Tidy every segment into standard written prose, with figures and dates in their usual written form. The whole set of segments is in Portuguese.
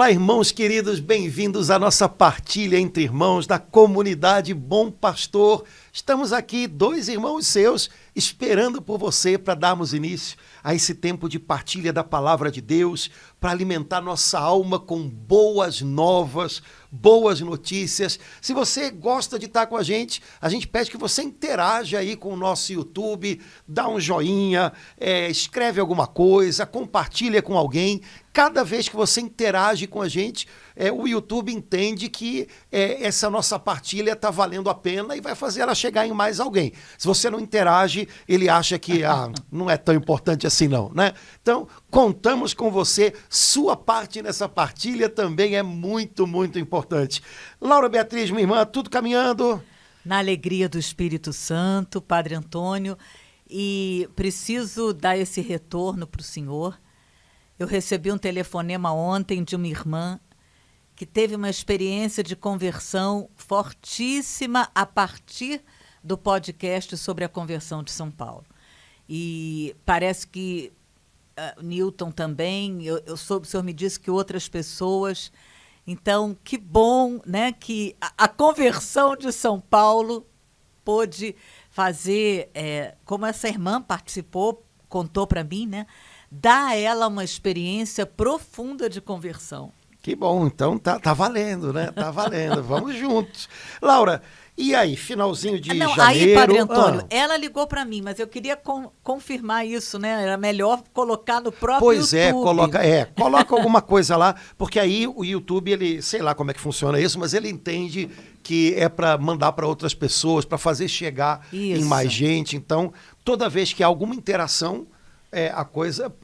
Olá, irmãos queridos, bem-vindos à nossa partilha entre irmãos da comunidade Bom Pastor. Estamos aqui, 2 irmãos seus, esperando por você para darmos início a esse tempo de partilha da palavra de Deus, para alimentar nossa alma com boas novas, boas notícias. Se você gosta de estar com a gente pede que você interaja aí com o nosso YouTube, dá um joinha, escreve alguma coisa, compartilha com alguém. Cada vez que você interage com a gente, o YouTube entende que essa nossa partilha está valendo a pena e vai fazer ela chegar em mais alguém. Se você não interage, ele acha que não é tão importante assim não, né? Então, contamos com você. Sua parte nessa partilha também é muito, muito importante. Laura Beatriz, minha irmã, tudo caminhando? Na alegria do Espírito Santo, Padre Antônio, e preciso dar esse retorno para o senhor. Eu recebi um telefonema ontem de uma irmã que teve uma experiência de conversão fortíssima a partir do podcast sobre a conversão de São Paulo. E parece que Newton também, eu soube, o senhor me disse que outras pessoas. Então, que bom, né, que a conversão de São Paulo pôde fazer, como essa irmã participou, contou para mim, né, dá a ela uma experiência profunda de conversão. Que bom, então tá valendo, né? Tá valendo, vamos juntos. Laura, e aí, finalzinho de janeiro... Aí, Padre Antônio, ela ligou para mim, mas eu queria confirmar isso, né? Era melhor colocar no próprio YouTube. Coloca alguma coisa lá, porque aí o YouTube, ele, sei lá como é que funciona isso, mas ele entende que é para mandar para outras pessoas, para fazer chegar em mais gente. Então, toda vez que há alguma interação, a coisa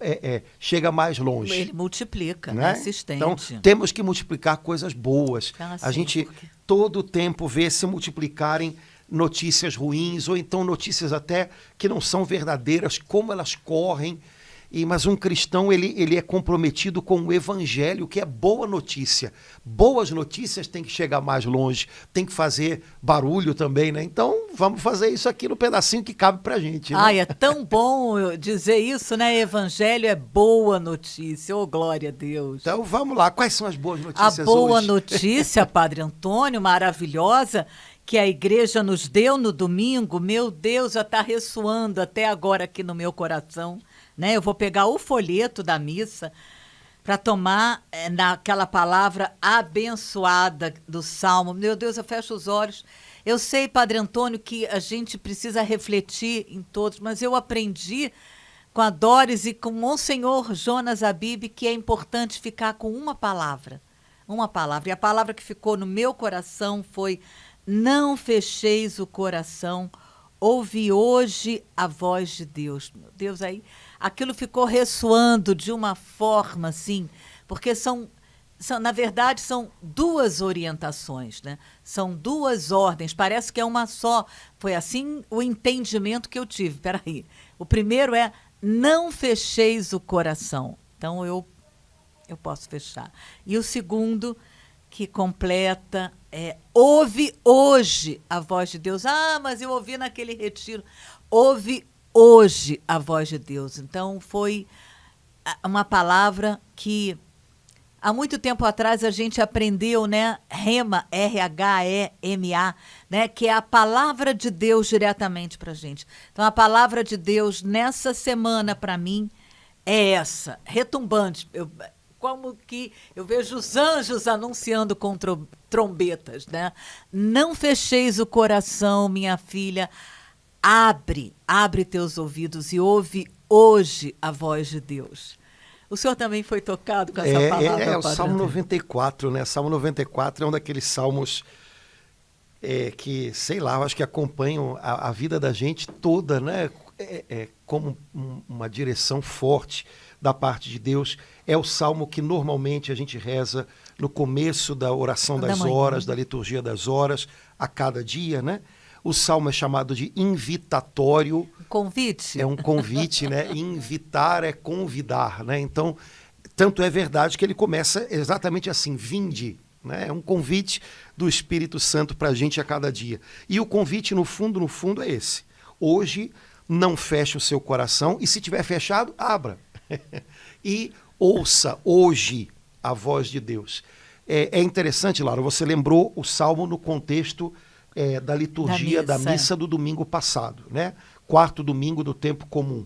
chega mais longe. Ele multiplica, né? Assistente. Então, temos que multiplicar coisas boas. Assim, a gente todo o tempo vê se multiplicarem notícias ruins, ou então notícias até que não são verdadeiras, como elas correm. Mas um cristão, ele é comprometido com o evangelho, que é boa notícia. Boas notícias têm que chegar mais longe, tem que fazer barulho também, né? Então, vamos fazer isso aqui no pedacinho que cabe pra gente, né? Ai, é tão bom eu dizer isso, né? Evangelho é boa notícia, oh, glória a Deus. Então, vamos lá, quais são as boas notícias hoje? A boa notícia, Padre Antônio, maravilhosa, que a igreja nos deu no domingo, meu Deus, já está ressoando até agora aqui no meu coração. Né? Eu vou pegar o folheto da missa para tomar naquela palavra abençoada do Salmo. Meu Deus, eu fecho os olhos. Eu sei, Padre Antônio, que a gente precisa refletir em todos, mas eu aprendi com a Doris e com o Monsenhor Jonas Abib que é importante ficar com uma palavra. Uma palavra. E a palavra que ficou no meu coração foi: não fecheis o coração, ouve hoje a voz de Deus. Meu Deus, aí aquilo ficou ressoando de uma forma assim, porque na verdade, são 2 orientações, né? São 2 ordens, parece que é uma só. Foi assim o entendimento que eu tive. Peraí, o primeiro é: não fecheis o coração. Então, eu posso fechar. E o segundo, que completa, ouve hoje a voz de Deus. Mas eu ouvi naquele retiro. Ouve hoje a voz de Deus. Então, foi uma palavra que há muito tempo atrás a gente aprendeu, né? Rema, R-H-E-M-A, né? Que é a palavra de Deus diretamente para a gente. Então, a palavra de Deus nessa semana, para mim, é essa, retumbante. Como que eu vejo os anjos anunciando com trombetas, né? Não fecheis o coração, minha filha. Abre teus ouvidos e ouve hoje a voz de Deus. O senhor também foi tocado com essa palavra? É o Salmo 94, né? Salmo 94 é um daqueles salmos que, sei lá, eu acho que acompanham a vida da gente toda, né? Como uma direção forte da parte de Deus. É o salmo que normalmente a gente reza no começo da oração das horas, da liturgia das horas, a cada dia, né? O salmo é chamado de invitatório. Convite? É um convite, né? Invitar é convidar, né? Então, tanto é verdade que ele começa exatamente assim: vinde, né? É um convite do Espírito Santo para a gente a cada dia. E o convite, no fundo, é esse: hoje não feche o seu coração, e se tiver fechado, abra. E ouça hoje a voz de Deus. É interessante, Laura, você lembrou o Salmo no contexto da liturgia da missa do domingo passado, né? Quarto domingo do tempo comum.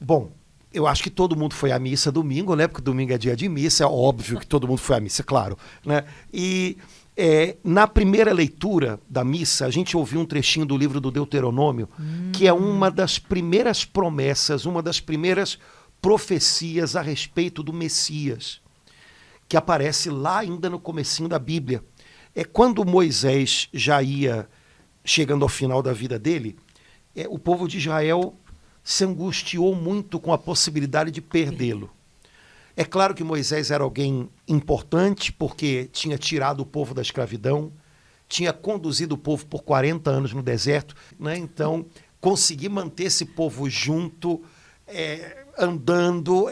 Bom, eu acho que todo mundo foi à missa domingo, né? Porque domingo é dia de missa, é óbvio que todo mundo foi à missa, claro, né? E na primeira leitura da missa, a gente ouviu um trechinho do livro do Deuteronômio, que é uma das primeiras promessas, uma das primeiras profecias a respeito do Messias, que aparece lá ainda no comecinho da Bíblia. Quando Moisés já ia chegando ao final da vida dele, o povo de Israel se angustiou muito com a possibilidade de perdê-lo. É claro que Moisés era alguém importante, porque tinha tirado o povo da escravidão, tinha conduzido o povo por 40 anos no deserto, né? Então, conseguir manter esse povo junto, andando,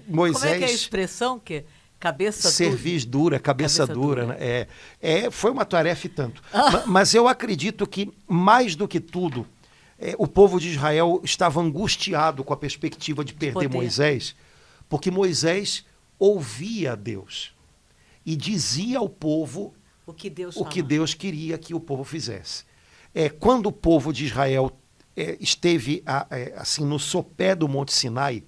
Moisés... Como é que é a expressão que... Cabeça cerviz dura, cabeça dura. Né? Foi uma tarefa e tanto. Mas eu acredito que, mais do que tudo, o povo de Israel estava angustiado com a perspectiva de perder Moisés, porque Moisés ouvia a Deus e dizia ao povo o que Deus queria que o povo fizesse. Quando o povo de Israel esteve assim no sopé do Monte Sinai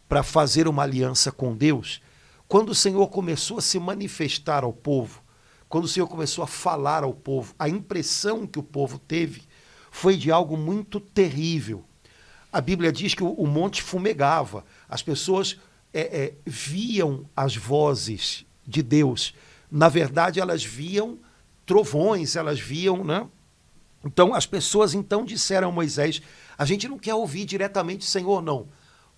para fazer uma aliança com Deus, quando o Senhor começou a se manifestar ao povo, quando o Senhor começou a falar ao povo, a impressão que o povo teve foi de algo muito terrível. A Bíblia diz que o monte fumegava, as pessoas viam as vozes de Deus. Na verdade, elas viam trovões, elas viam, né? Então, as pessoas disseram a Moisés, a gente não quer ouvir diretamente o Senhor, não.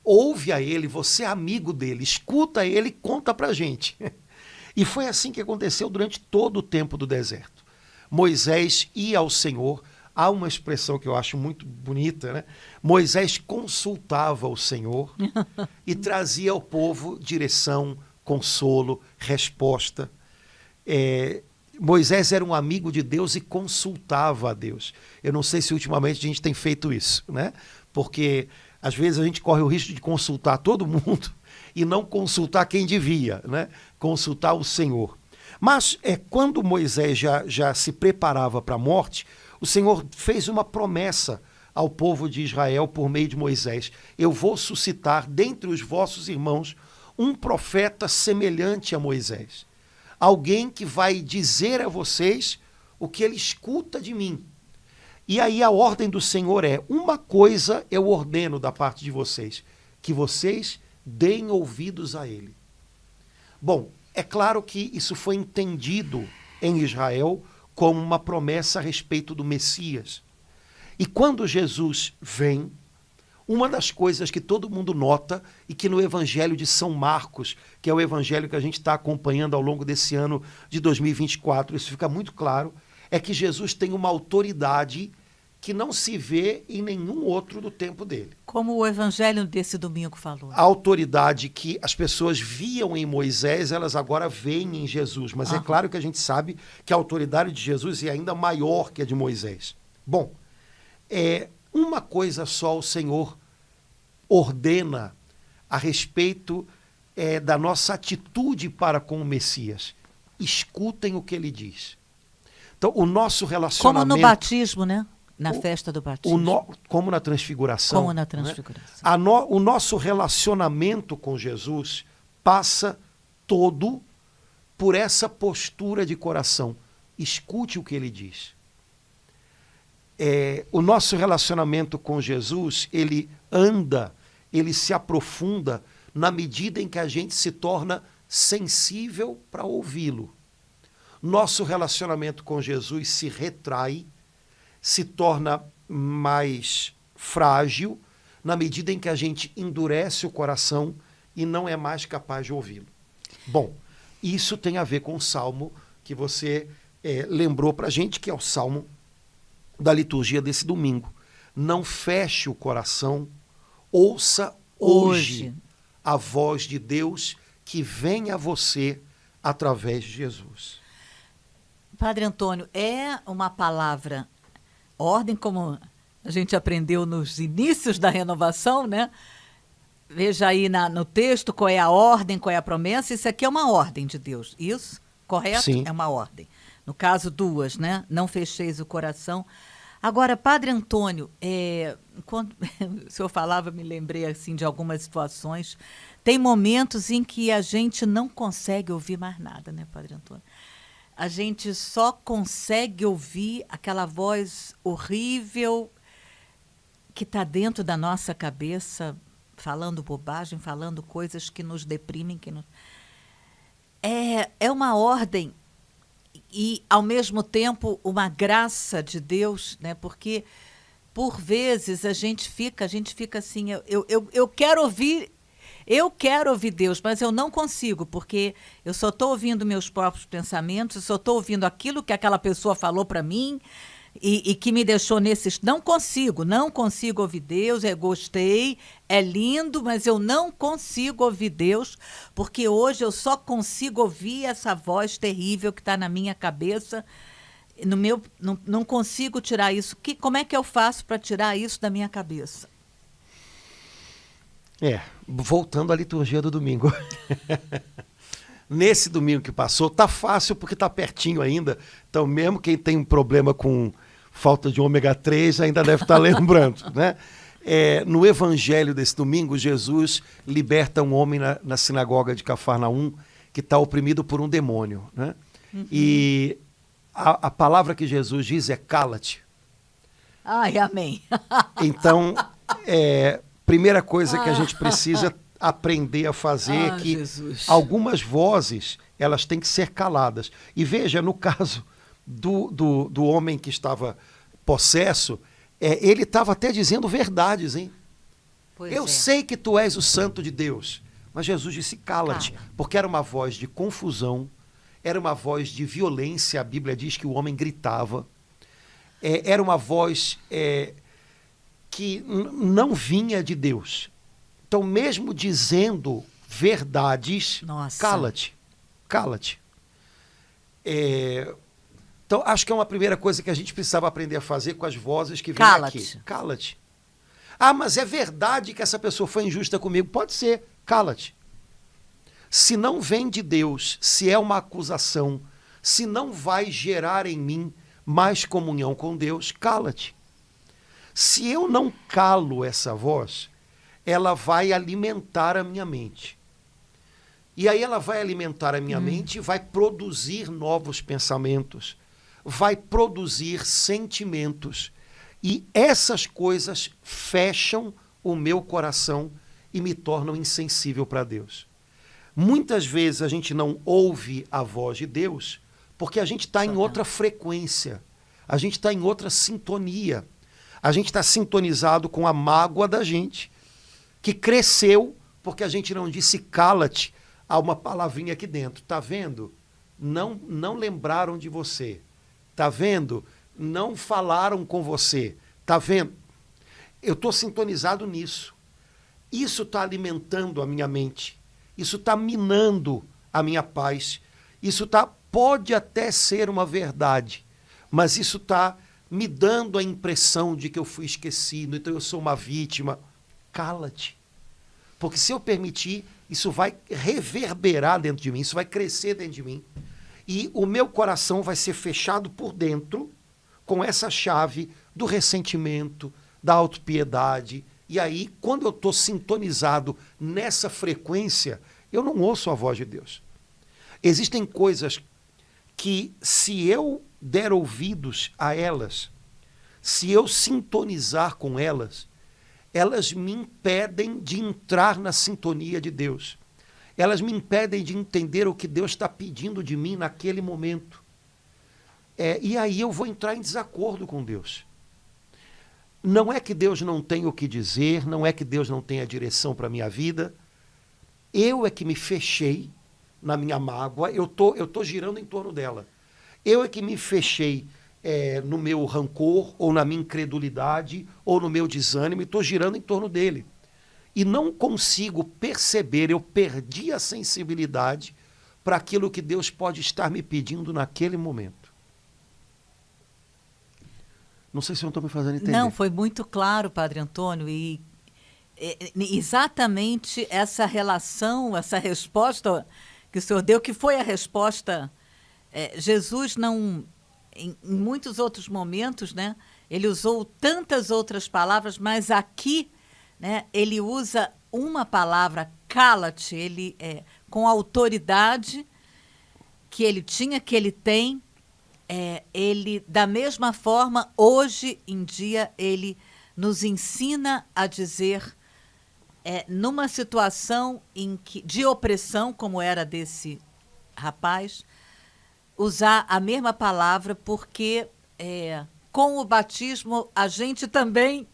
Ouve a ele, você é amigo dele, escuta ele e conta pra gente. E foi assim que aconteceu durante todo o tempo do deserto. Moisés ia ao Senhor, há uma expressão que eu acho muito bonita, né? Moisés consultava o Senhor e trazia ao povo direção, consolo, resposta. Moisés era um amigo de Deus e consultava a Deus. Eu não sei se ultimamente a gente tem feito isso, né? Porque às vezes a gente corre o risco de consultar todo mundo e não consultar quem devia, né? Consultar o Senhor. Mas quando Moisés já se preparava para a morte, o Senhor fez uma promessa ao povo de Israel por meio de Moisés. Eu vou suscitar dentre os vossos irmãos um profeta semelhante a Moisés. Alguém que vai dizer a vocês o que ele escuta de mim. E aí a ordem do Senhor uma coisa eu ordeno da parte de vocês, que vocês deem ouvidos a ele. Bom, é claro que isso foi entendido em Israel como uma promessa a respeito do Messias. E quando Jesus vem, uma das coisas que todo mundo nota e que no Evangelho de São Marcos, que é o evangelho que a gente está acompanhando ao longo desse ano de 2024, isso fica muito claro, é que Jesus tem uma autoridade que não se vê em nenhum outro do tempo dele. Como o evangelho desse domingo falou. A autoridade que as pessoas viam em Moisés, elas agora veem em Jesus. Mas é claro que a gente sabe que a autoridade de Jesus é ainda maior que a de Moisés. Bom, uma coisa só o Senhor ordena a respeito da nossa atitude para com o Messias. Escutem o que ele diz. Então, o nosso relacionamento... Como no batismo, né? Na festa do batismo. Como na transfiguração. Como na transfiguração. Né? O nosso relacionamento com Jesus passa todo por essa postura de coração. Escute o que ele diz. O nosso relacionamento com Jesus, ele anda, ele se aprofunda na medida em que a gente se torna sensível para ouvi-lo. Nosso relacionamento com Jesus se retrai, se torna mais frágil na medida em que a gente endurece o coração e não é mais capaz de ouvi-lo. Bom, isso tem a ver com o salmo que você lembrou para a gente, que é o salmo da liturgia desse domingo. Não feche o coração, ouça hoje a voz de Deus que vem a você através de Jesus. Padre Antônio, é uma palavra, ordem como a gente aprendeu nos inícios da renovação, né? veja aí no texto qual é a ordem, qual é a promessa. Isso aqui é uma ordem de Deus. Isso, correto? Sim. É uma ordem. No caso, duas, né? Não fecheis o coração. Agora, Padre Antônio, quando o senhor falava, me lembrei assim, de algumas situações. Tem momentos em que a gente não consegue ouvir mais nada, né, Padre Antônio? A gente só consegue ouvir aquela voz horrível que está dentro da nossa cabeça, falando bobagem, falando coisas que nos deprimem. É uma ordem e, ao mesmo tempo, uma graça de Deus, né? Porque, por vezes, a gente fica assim, eu quero ouvir. Eu quero ouvir Deus, mas eu não consigo, porque eu só estou ouvindo meus próprios pensamentos, eu só estou ouvindo aquilo que aquela pessoa falou para mim e que me deixou nesses... Não consigo ouvir Deus, gostei, é lindo, mas eu não consigo ouvir Deus, porque hoje eu só consigo ouvir essa voz terrível que está na minha cabeça. Não consigo tirar isso. Como é que eu faço para tirar isso da minha cabeça? Voltando à liturgia do domingo. Nesse domingo que passou, tá fácil porque tá pertinho ainda. Então, mesmo quem tem um problema com falta de ômega 3 ainda deve estar lembrando, né? No evangelho desse domingo, Jesus liberta um homem na sinagoga de Cafarnaum que está oprimido por um demônio, né? Uhum. E a palavra que Jesus diz é cala-te. Ai, amém. Então, primeira coisa que a gente precisa aprender a fazer é que Jesus. Algumas vozes, elas têm que ser caladas. E veja, no caso do homem que estava possesso, ele estava até dizendo verdades, hein? Eu sei que tu és o santo de Deus. Mas Jesus disse, cala-te. Porque era uma voz de confusão, era uma voz de violência. A Bíblia diz que o homem gritava. Era uma voz... que não vinha de Deus. Então, mesmo dizendo verdades, cala-te. Então, acho que é uma primeira coisa que a gente precisava aprender a fazer com as vozes que vêm aqui. Cala-te. Ah, mas é verdade que essa pessoa foi injusta comigo? Pode ser, cala-te. Se não vem de Deus, se é uma acusação, se não vai gerar em mim mais comunhão com Deus, cala-te. Se eu não calo essa voz, ela vai alimentar a minha mente. E aí ela vai alimentar a minha mente e vai produzir novos pensamentos, vai produzir sentimentos. E essas coisas fecham o meu coração e me tornam insensível para Deus. Muitas vezes a gente não ouve a voz de Deus porque a gente está em outra frequência, a gente está em outra sintonia. A gente está sintonizado com a mágoa da gente, que cresceu porque a gente não disse cala-te a uma palavrinha aqui dentro. Tá vendo? Não lembraram de você. Tá vendo? Não falaram com você. Tá vendo? Eu estou sintonizado nisso. Isso está alimentando a minha mente. Isso está minando a minha paz. Isso pode até ser uma verdade, mas isso está me dando a impressão de que eu fui esquecido, então eu sou uma vítima. Cala-te. Porque se eu permitir, isso vai reverberar dentro de mim, isso vai crescer dentro de mim. E o meu coração vai ser fechado por dentro com essa chave do ressentimento, da autopiedade. E aí, quando eu estou sintonizado nessa frequência, eu não ouço a voz de Deus. Existem coisas que, se eu der ouvidos a elas, se eu sintonizar com elas, elas me impedem de entrar na sintonia de Deus. Elas me impedem de entender o que Deus está pedindo de mim naquele momento. E aí eu vou entrar em desacordo com Deus. Não é que Deus não tenha o que dizer, não é que Deus não tenha direção para a minha vida. Eu é que me fechei na minha mágoa, eu tô girando em torno dela. Eu é que me fechei no meu rancor, ou na minha incredulidade, ou no meu desânimo, e estou girando em torno dele. E não consigo perceber, eu perdi a sensibilidade para aquilo que Deus pode estar me pedindo naquele momento. Não sei se eu estou me fazendo entender. Não, foi muito claro, Padre Antônio, e exatamente essa relação, essa resposta que o senhor deu, que foi a resposta. Jesus não, em muitos outros momentos, né, ele usou tantas outras palavras, mas aqui, né, ele usa uma palavra, cala-te, ele com a autoridade que ele tinha, que ele tem, ele, da mesma forma, hoje em dia, ele nos ensina a dizer, numa situação de opressão, como era desse rapaz, usar a mesma palavra, porque com o batismo a gente também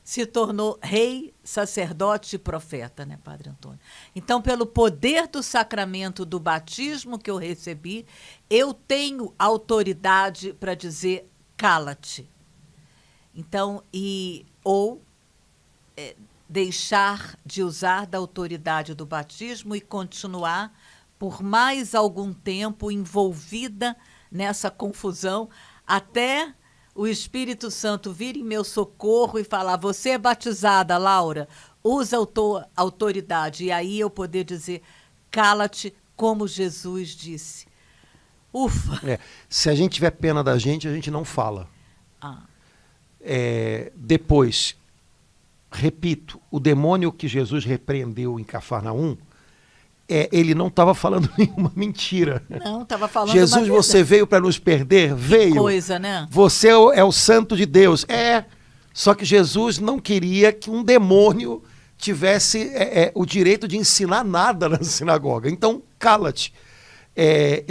se tornou rei, sacerdote e profeta, né, Padre Antônio? Então, pelo poder do sacramento do batismo que eu recebi, eu tenho autoridade para dizer cala-te. Então, deixar de usar da autoridade do batismo e continuar por mais algum tempo envolvida nessa confusão, até o Espírito Santo vir em meu socorro e falar, você é batizada, Laura, usa a tua autoridade. E aí eu poder dizer, cala-te, como Jesus disse. Ufa! Se a gente tiver pena da gente, a gente não fala. Depois, repito, o demônio que Jesus repreendeu em Cafarnaum, ele não estava falando nenhuma mentira. Não, estava falando Jesus, você veio para nos perder? Veio. Que coisa, né? Você é o santo de Deus. Só que Jesus não queria que um demônio tivesse o direito de ensinar nada na sinagoga. Então, cala-te.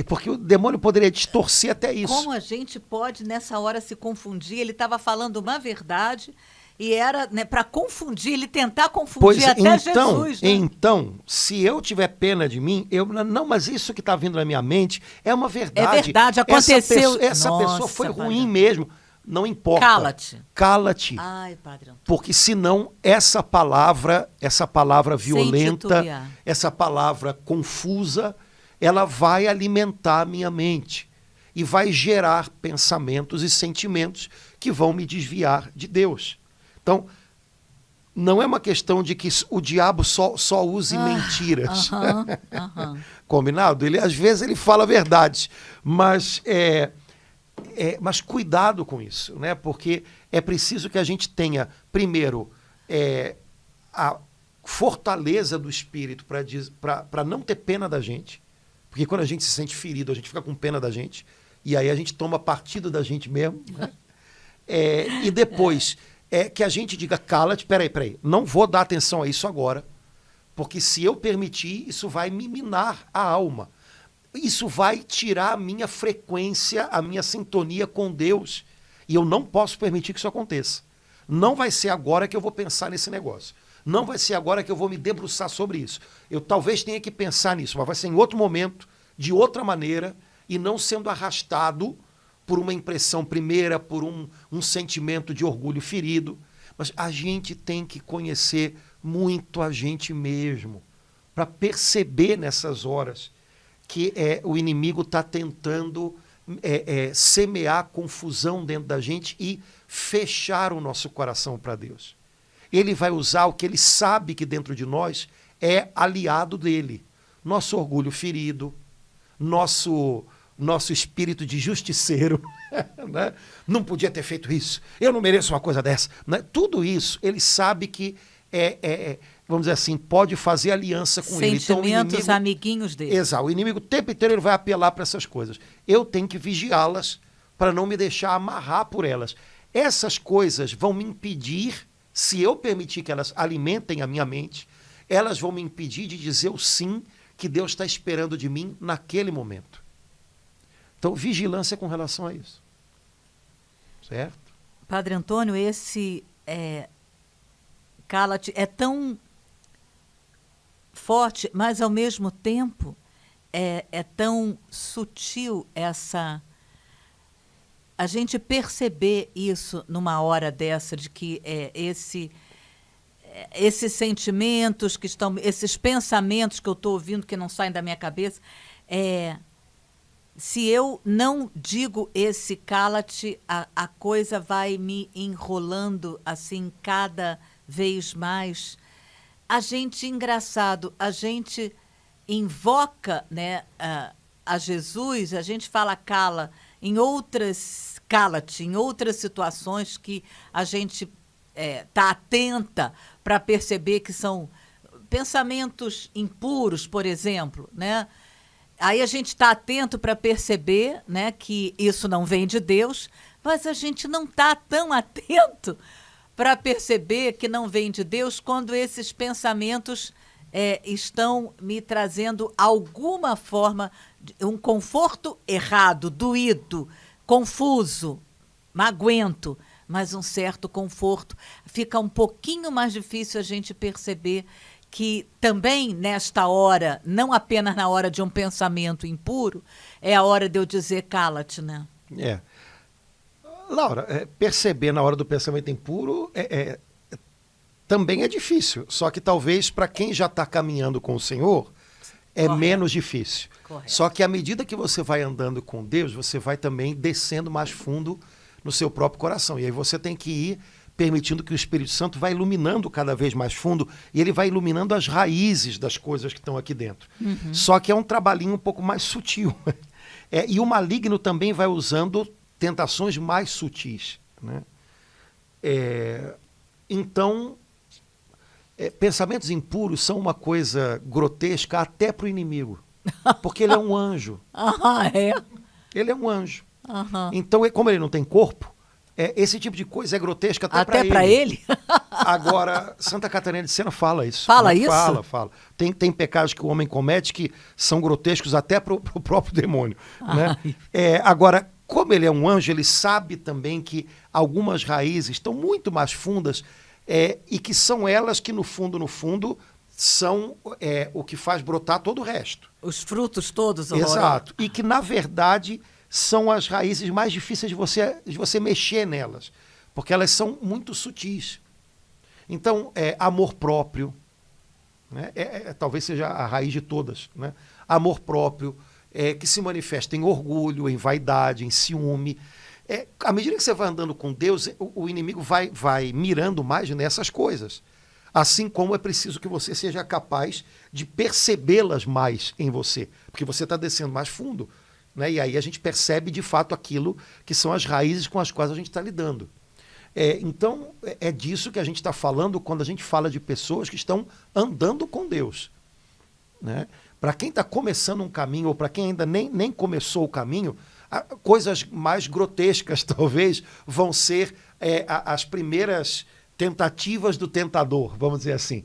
Porque o demônio poderia distorcer até isso. Como a gente pode, nessa hora, se confundir? Ele estava falando uma verdade e era, né, para confundir, ele tentar confundir até Jesus. Né? Então, se eu tiver pena de mim, não, mas isso que está vindo na minha mente é uma verdade. É verdade, aconteceu. Essa pessoa foi ruim mesmo. Não importa. Cala-te. Cala-te. Ai, Padre Antônio. Porque senão essa palavra violenta, essa palavra confusa, ela vai alimentar a minha mente e vai gerar pensamentos e sentimentos que vão me desviar de Deus. Então, não é uma questão de que o diabo só use mentiras. Combinado? Às vezes ele fala verdades, mas cuidado com isso, né? Porque é preciso que a gente tenha, primeiro, a fortaleza do espírito para não ter pena da gente, porque quando a gente se sente ferido, a gente fica com pena da gente, e aí a gente toma partido da gente mesmo, né? E depois, que a gente diga, cala-te, peraí, não vou dar atenção a isso agora, porque se eu permitir, isso vai me minar a alma. Isso vai tirar a minha frequência, a minha sintonia com Deus. E eu não posso permitir que isso aconteça. Não vai ser agora que eu vou pensar nesse negócio. Não vai ser agora que eu vou me debruçar sobre isso. Eu talvez tenha que pensar nisso, mas vai ser em outro momento, de outra maneira, e não sendo arrastado por uma impressão primeira, por um sentimento de orgulho ferido. Mas a gente tem que conhecer muito a gente mesmo, para perceber nessas horas que o inimigo está tentando semear confusão dentro da gente e fechar o nosso coração para Deus. Ele vai usar o que ele sabe que dentro de nós é aliado dele. Nosso orgulho ferido, nosso espírito de justiceiro, né? Não podia ter feito isso, eu não mereço uma coisa dessa. Né? Tudo isso, ele sabe que vamos dizer assim, pode fazer aliança com ele. Então, sentimentos amiguinhos dele. Exato, o inimigo o tempo inteiro ele vai apelar para essas coisas. Eu tenho que vigiá-las para não me deixar amarrar por elas. Essas coisas vão me impedir, se eu permitir que elas alimentem a minha mente, elas vão me impedir de dizer o sim que Deus está esperando de mim naquele momento. Então, vigilância com relação a isso. Certo? Padre Antônio, esse cala-te é tão forte, mas ao mesmo tempo é tão sutil a gente perceber isso numa hora dessa, de que esses sentimentos que estão, esses pensamentos que eu estou ouvindo que não saem da minha cabeça, se eu não digo esse cala-te, a coisa vai me enrolando assim cada vez mais, a gente, engraçado, a gente invoca, né, a Jesus, a gente fala cala-te em outras situações que a gente está atenta para perceber que são pensamentos impuros, por exemplo, né? Aí a gente está atento para perceber, né, que isso não vem de Deus, mas a gente não está tão atento para perceber que não vem de Deus quando esses pensamentos estão me trazendo alguma forma, um conforto errado, doído, confuso, magoento, mas um certo conforto. Fica um pouquinho mais difícil a gente perceber que também nesta hora, não apenas na hora de um pensamento impuro, é a hora de eu dizer cala-te, né? Laura, perceber na hora do pensamento impuro também é difícil, só que talvez para quem já está caminhando com o Senhor é Correto. menos difícil. Correto. Só que à medida que você vai andando com Deus, você vai também descendo mais fundo no seu próprio coração. E aí você tem que ir permitindo que o Espírito Santo vá iluminando cada vez mais fundo e ele vai iluminando as raízes das coisas que estão aqui dentro. Uhum. Só que é um trabalhinho um pouco mais sutil. E o maligno também vai usando tentações mais sutis, né? Então, pensamentos impuros são uma coisa grotesca até para o inimigo, porque ele é um anjo. Ele é um anjo. Então, como ele não tem corpo, esse tipo de coisa é grotesca até para ele. Agora, Santa Catarina de Sena fala isso. Fala isso? Fala. Tem pecados que o homem comete que são grotescos até para o próprio demônio. Né? Agora, como ele é um anjo, ele sabe também que algumas raízes estão muito mais fundas e que são elas que, no fundo, são o que faz brotar todo o resto. Os frutos todos. Exato. E que, na verdade, são as raízes mais difíceis de você mexer nelas, porque elas são muito sutis. Então, amor próprio, né? Talvez seja a raiz de todas, né? Amor próprio, que se manifesta em orgulho, em vaidade, em ciúme. À medida que você vai andando com Deus, o inimigo vai mirando mais nessas coisas. Assim como é preciso que você seja capaz de percebê-las mais em você, porque você está descendo mais fundo. Né? E aí a gente percebe, de fato, aquilo que são as raízes com as quais a gente está lidando. Então, é disso que a gente está falando quando a gente fala de pessoas que estão andando com Deus. Né? Para quem está começando um caminho, ou para quem ainda nem começou o caminho, coisas mais grotescas, talvez, vão ser as primeiras tentativas do tentador, vamos dizer assim.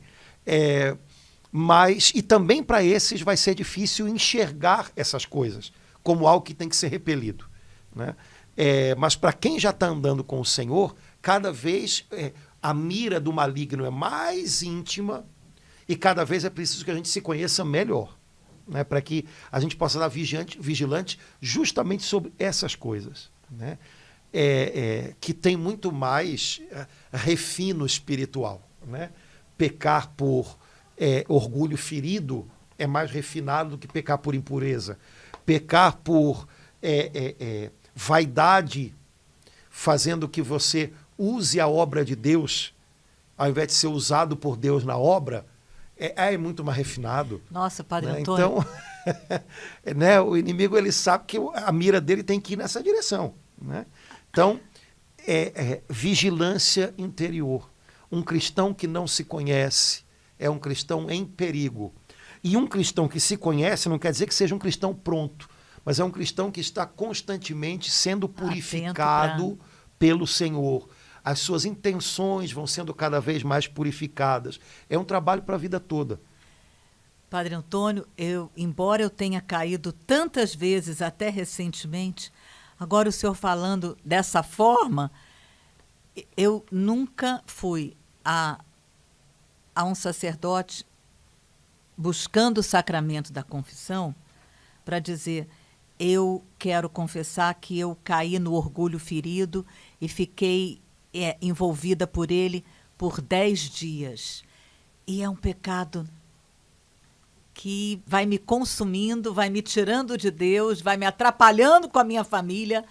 E também para esses vai ser difícil enxergar essas coisas como algo que tem que ser repelido. Né? Mas para quem já está andando com o Senhor, cada vez a mira do maligno é mais íntima e cada vez é preciso que a gente se conheça melhor, né? Para que a gente possa estar vigilante justamente sobre essas coisas, né? Que tem muito mais refino espiritual. Né? Pecar por orgulho ferido é mais refinado do que pecar por impureza. Pecar por vaidade, fazendo que você use a obra de Deus, ao invés de ser usado por Deus na obra, é muito mais refinado. Nossa, Padre né? Antônio. Então, né, o inimigo ele sabe que a mira dele tem que ir nessa direção. Né? Então, vigilância interior. Um cristão que não se conhece é um cristão em perigo. E um cristão que se conhece não quer dizer que seja um cristão pronto, mas é um cristão que está constantemente sendo purificado pelo Senhor. As suas intenções vão sendo cada vez mais purificadas. É um trabalho para a vida toda. Padre Antônio, embora eu tenha caído tantas vezes, até recentemente, agora o senhor falando dessa forma, eu nunca fui a um sacerdote buscando o sacramento da confissão para dizer: eu quero confessar que eu caí no orgulho ferido e fiquei envolvida por ele por 10 dias. E é um pecado que vai me consumindo, vai me tirando de Deus, vai me atrapalhando com a minha família,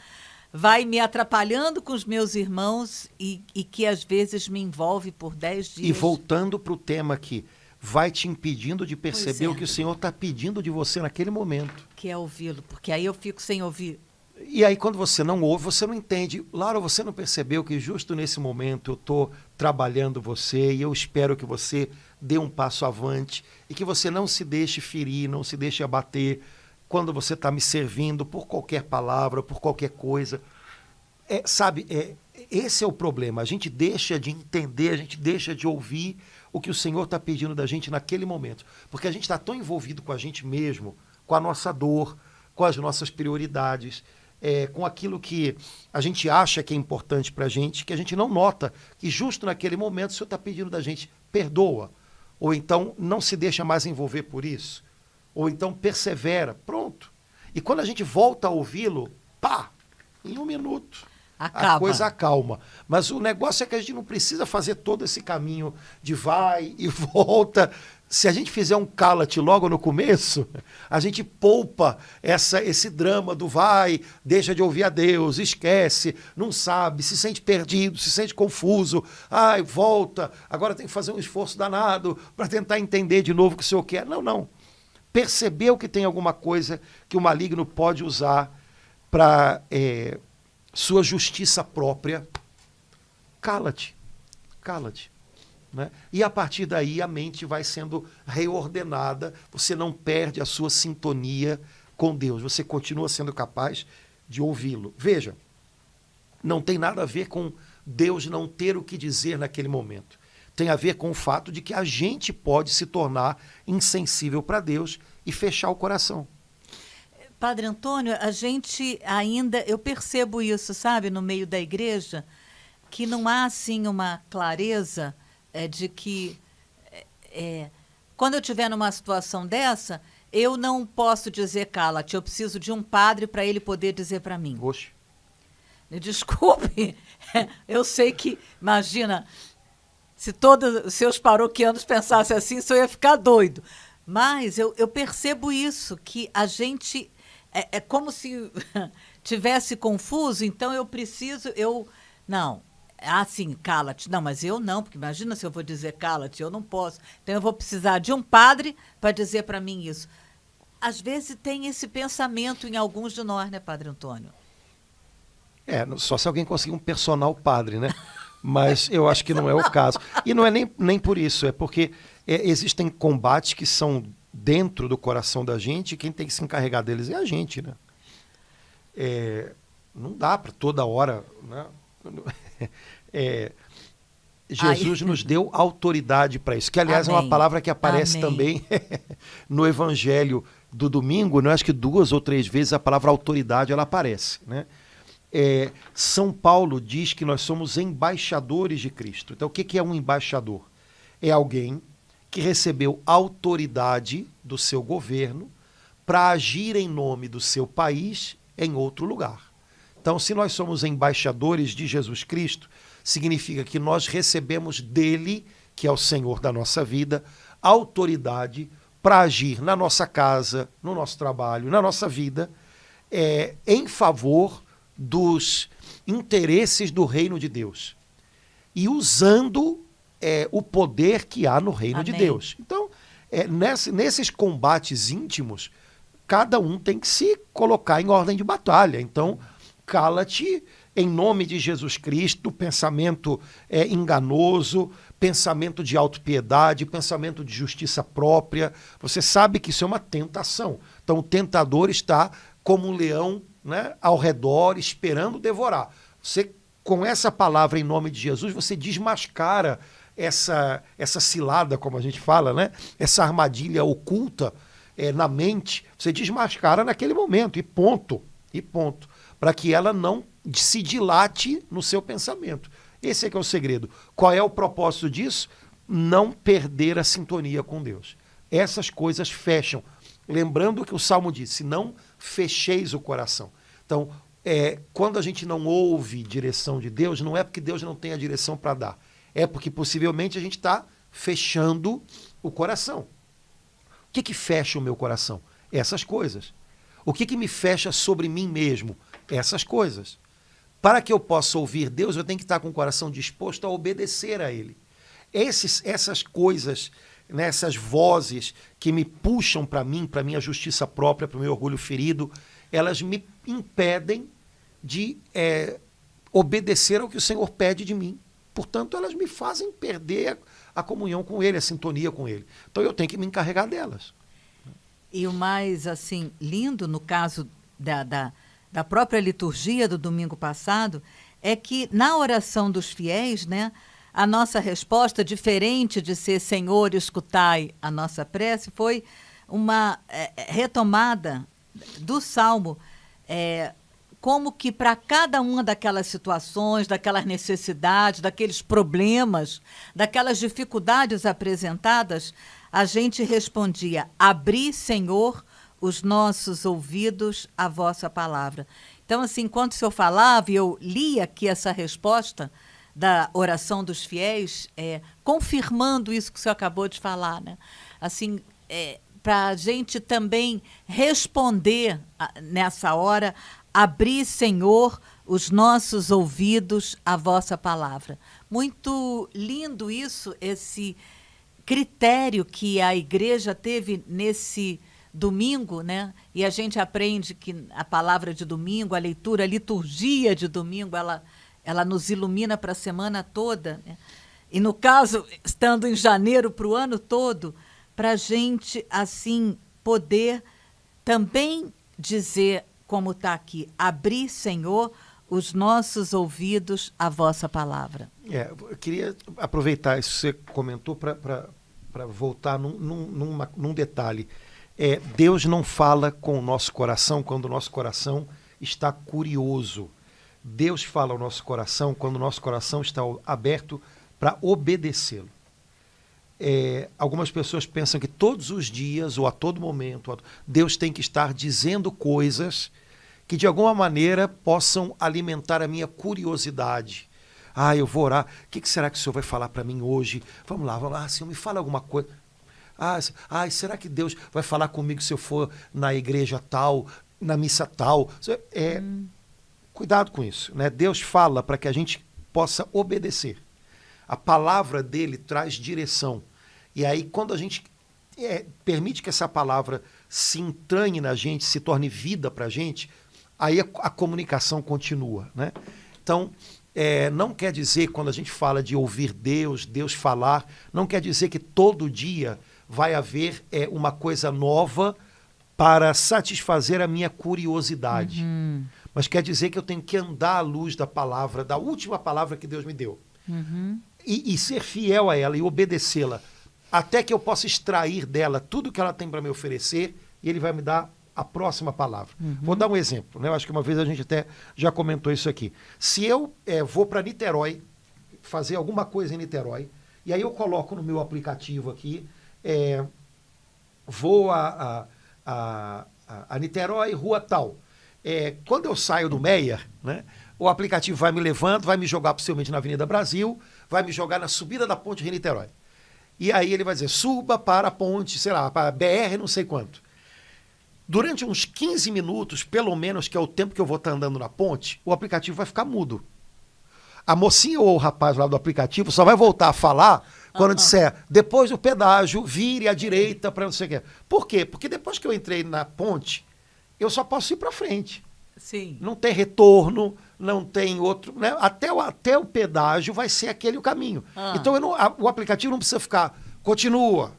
vai me atrapalhando com os meus irmãos e que às vezes me envolve por 10 dias. E voltando para o tema aqui, vai te impedindo de Pois perceber é. o que o Senhor está pedindo de você naquele momento. Que é ouvi-lo, porque aí eu fico sem ouvir. E aí, quando você não ouve, você não entende. Laura, você não percebeu que justo nesse momento eu estou trabalhando você e eu espero que você dê um passo avante e que você não se deixe ferir, não se deixe abater quando você está me servindo por qualquer palavra, por qualquer coisa. Esse é o problema. A gente deixa de entender, a gente deixa de ouvir o que o Senhor está pedindo da gente naquele momento. Porque a gente está tão envolvido com a gente mesmo, com a nossa dor, com as nossas prioridades, com aquilo que a gente acha que é importante para a gente, que a gente não nota que justo naquele momento o Senhor está pedindo da gente, perdoa. Ou então não se deixa mais envolver por isso. Ou então persevera. Pronto. E quando a gente volta a ouvi-lo, pá, em um minuto, Acaba. a coisa acalma. Mas o negócio é que a gente não precisa fazer todo esse caminho de vai e volta. Se a gente fizer um cala-te logo no começo, a gente poupa esse drama do vai, deixa de ouvir a Deus, esquece, não sabe, se sente perdido, se sente confuso, ai, volta, agora tem que fazer um esforço danado para tentar entender de novo o que o Senhor quer. Não, não. Percebeu que tem alguma coisa que o maligno pode usar para sua justiça própria, cala-te, cala-te. Né? E a partir daí a mente vai sendo reordenada, você não perde a sua sintonia com Deus, você continua sendo capaz de ouvi-lo. Veja, não tem nada a ver com Deus não ter o que dizer naquele momento. Tem a ver com o fato de que a gente pode se tornar insensível para Deus e fechar o coração. Padre Antônio, a gente ainda, eu percebo isso, sabe, no meio da igreja, que não há, assim, uma clareza de que quando eu estiver numa situação dessa, eu não posso dizer cala-te, eu preciso de um padre para ele poder dizer para mim. Oxe. Me desculpe, eu sei que, imagina, se todos os seus paroquianos pensassem assim, isso ia ficar doido. Mas eu percebo isso, que a gente é como se tivesse confuso, então não, sim, cala-te. Não, mas eu não, porque imagina se eu vou dizer cala-te, eu não posso. Então eu vou precisar de um padre para dizer para mim isso. Às vezes tem esse pensamento em alguns de nós, né, Padre Antônio? Só se alguém conseguir um personal padre, né? Mas eu acho que não é o caso. E não é nem por isso, é porque existem combates que são dentro do coração da gente e quem tem que se encarregar deles é a gente, né? Não dá para toda hora, né? Jesus nos deu autoridade para isso, que aliás Amém. É uma palavra que aparece Amém. também no Evangelho do domingo, né? Acho que 2 ou 3 vezes a palavra autoridade ela aparece, né? São Paulo diz que nós somos embaixadores de Cristo. Então o que é um embaixador? É alguém que recebeu autoridade do seu governo para agir em nome do seu país em outro lugar. Então, se nós somos embaixadores de Jesus Cristo, significa que nós recebemos dele, que é o Senhor da nossa vida, autoridade para agir na nossa casa, no nosso trabalho, na nossa vida, em favor dos interesses do reino de Deus. E usando o poder que há no reino Amém. de Deus. Então, nesses combates íntimos, cada um tem que se colocar em ordem de batalha. Então, cala-te em nome de Jesus Cristo, pensamento enganoso, pensamento de autopiedade, pensamento de justiça própria. Você sabe que isso é uma tentação. Então, o tentador está como um leão, né, ao redor, esperando devorar. Você, com essa palavra em nome de Jesus, você desmascara essa cilada, como a gente fala, né? Essa armadilha oculta na mente, você desmascara naquele momento, e ponto, para que ela não se dilate no seu pensamento. Esse é que é o segredo. Qual é o propósito disso? Não perder a sintonia com Deus. Essas coisas fecham. Lembrando que o Salmo disse, não fecheis o coração. Então, quando a gente não ouve direção de Deus, não é porque Deus não tem a direção para dar. É porque possivelmente a gente está fechando o coração. O que fecha o meu coração? Essas coisas. O que me fecha sobre mim mesmo? Essas coisas. Para que eu possa ouvir Deus, eu tenho que estar com o coração disposto a obedecer a Ele. Essas coisas nessas vozes que me puxam para mim, para minha justiça própria, para o meu orgulho ferido, elas me impedem de obedecer ao que o Senhor pede de mim. Portanto, elas me fazem perder a comunhão com Ele, a sintonia com Ele. Então, eu tenho que me encarregar delas. E o mais assim lindo, no caso da própria liturgia do domingo passado, é que na oração dos fiéis, né, a nossa resposta, diferente de ser Senhor, escutai a nossa prece, foi uma retomada do Salmo, como que para cada uma daquelas situações, daquelas necessidades, daqueles problemas, daquelas dificuldades apresentadas, a gente respondia: abri, Senhor, os nossos ouvidos à vossa palavra. Então, assim, enquanto o senhor falava, e eu li aqui essa resposta da oração dos fiéis, confirmando isso que o senhor acabou de falar, né? Assim, para a gente também responder nessa hora: abri, Senhor, os nossos ouvidos à vossa palavra. Muito lindo isso, esse critério que a igreja teve nesse domingo, né? E a gente aprende que a palavra de domingo, a leitura, a liturgia de domingo, ela nos ilumina para a semana toda, né? E no caso, estando em janeiro para o ano todo, para a gente, assim, poder também dizer, como está aqui: abri, Senhor, os nossos ouvidos à vossa palavra. Eu queria aproveitar isso que você comentou para voltar num detalhe. Deus não fala com o nosso coração quando o nosso coração está curioso. Deus fala ao nosso coração quando o nosso coração está aberto para obedecê-lo. Algumas pessoas pensam que todos os dias ou a todo momento Deus tem que estar dizendo coisas que de alguma maneira possam alimentar a minha curiosidade. Eu vou orar. O que será que o Senhor vai falar para mim hoje? Vamos lá. Senhor, me fala alguma coisa. Será que Deus vai falar comigo se eu for na igreja tal, na missa tal? Cuidado com isso, né? Deus fala para que a gente possa obedecer. A palavra dele traz direção. E aí, quando a gente permite que essa palavra se entranhe na gente, se torne vida para a gente, aí a comunicação continua, né? Então, não quer dizer, quando a gente fala de ouvir Deus falar, não quer dizer que todo dia vai haver uma coisa nova para satisfazer a minha curiosidade. Mas quer dizer que eu tenho que andar à luz da palavra, da última palavra que Deus me deu. E ser fiel a ela e obedecê-la, até que eu possa extrair dela tudo que ela tem para me oferecer, e Ele vai me dar a próxima palavra. Vou dar um exemplo, né? Eu acho que uma vez a gente até já comentou isso aqui. Se eu vou para Niterói, fazer alguma coisa em Niterói, e aí eu coloco no meu aplicativo aqui, vou a Niterói, rua tal. Quando eu saio do Meier, né, o aplicativo vai me levando, vai me jogar possivelmente na Avenida Brasil, vai me jogar na subida da ponte Rio-Niterói. E aí ele vai dizer: suba para a ponte, sei lá, para a BR não sei quanto. Durante uns 15 minutos, pelo menos, que é o tempo que eu vou estar andando na ponte, o aplicativo vai ficar mudo. A mocinha ou o rapaz lá do aplicativo só vai voltar a falar quando disser: depois do pedágio, vire à direita para não sei o quê. Por quê? Porque depois que eu entrei na ponte, eu só posso ir para frente. Sim. Não tem retorno, não tem outro, né? Até o pedágio vai ser aquele o caminho. Então o aplicativo não precisa ficar continua.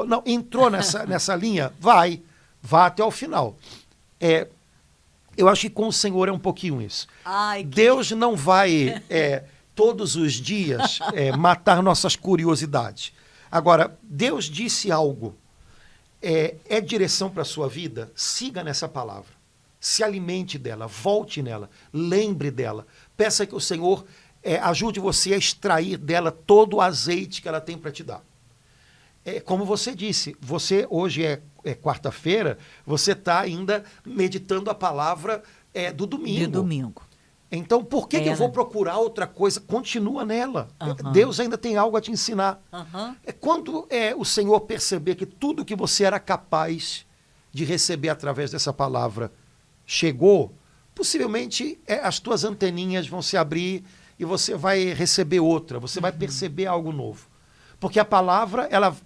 Não, entrou nessa linha, vá até o final. Eu acho que com o Senhor é um pouquinho isso. Deus não vai todos os dias matar nossas curiosidades. Agora, Deus disse algo. Direção para a sua vida, siga nessa palavra. Se alimente dela, volte nela, lembre dela. Peça que o Senhor ajude você a extrair dela todo o azeite que ela tem para te dar. Como você disse, você hoje é quarta-feira, você está ainda meditando a palavra do domingo. De domingo. Então, por que eu vou procurar outra coisa? Continua nela. Deus ainda tem algo a te ensinar. Quando o Senhor perceber que tudo que você era capaz de receber através dessa palavra chegou, possivelmente as tuas anteninhas vão se abrir e você vai receber outra, você vai perceber algo novo. Porque a palavra, ela